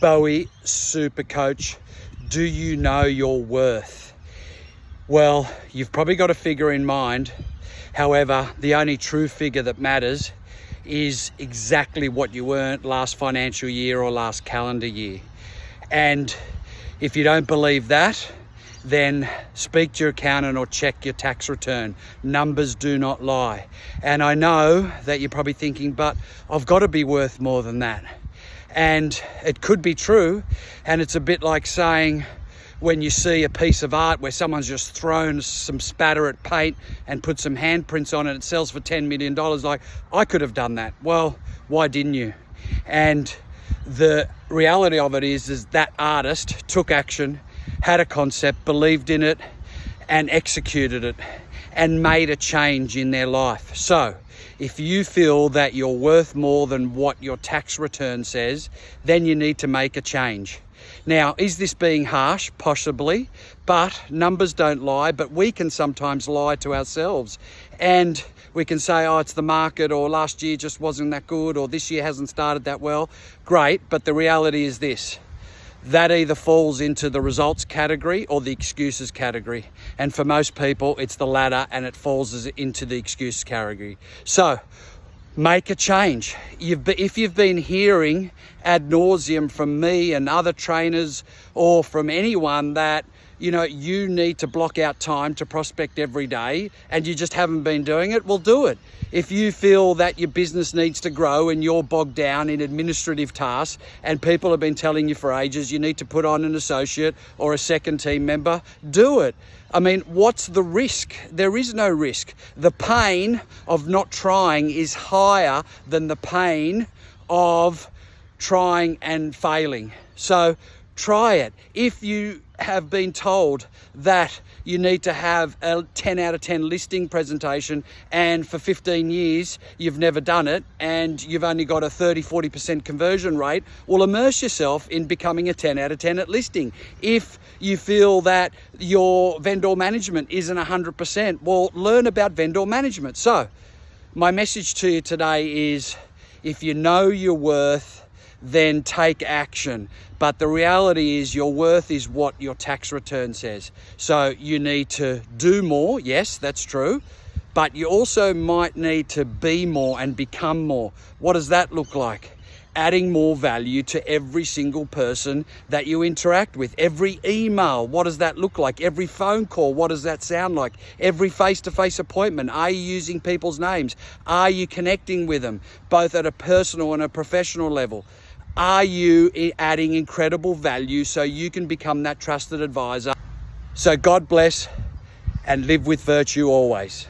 Bowie, super coach, do you know your worth? Well, you've probably got a figure in mind. However, the only true figure that matters is exactly what you earned last financial year or last calendar year. And if you don't believe that, then speak to your accountant or check your tax return. Numbers do not lie. And I know that you're probably thinking, but I've got to be worth more than that. And it could be true. And it's a bit like saying, when you see a piece of art where someone's just thrown some spatter at paint and put some handprints on it, it sells for $10 million, like, I could have done that. Well, why didn't you? And the reality of it is that artist took action, had a concept, believed in it, and executed it, and made a change in their life. So if you feel that you're worth more than what your tax return says, then you need to make a change. Now, is this being harsh? Possibly, but numbers don't lie, but we can sometimes lie to ourselves. And we can say, oh, it's the market, or last year just wasn't that good, or this year hasn't started that well. Great, but the reality is this. That either falls into the results category or the excuses category. And for most people, it's the latter, and it falls into the excuse category. So make a change. If you've been hearing ad nauseum from me and other trainers or from anyone that, you need to block out time to prospect every day and you just haven't been doing it, well, do it. If you feel that your business needs to grow and you're bogged down in administrative tasks and people have been telling you for ages you need to put on an associate or a second team member, do it. I mean, what's the risk? There is no risk. The pain of not trying is higher than the pain of trying and failing. So try it. If you have been told that you need to have a 10 out of 10 listing presentation and for 15 years you've never done it and you've only got a 30-40% conversion rate, well, immerse yourself in becoming a 10 out of 10 at listing. If you feel that your vendor management isn't 100%, well, learn about vendor management. So my message to you today is, if you know your worth, then take action. But the reality is your worth is what your tax return says. So you need to do more. Yes, that's true. But you also might need to be more and become more. What does that look like? Adding more value to every single person that you interact with. Every email, what does that look like? Every phone call, what does that sound like? Every face-to-face appointment, are you using people's names? Are you connecting with them, both at a personal and a professional level? Are you adding incredible value so you can become that trusted advisor? So God bless, and live with virtue always.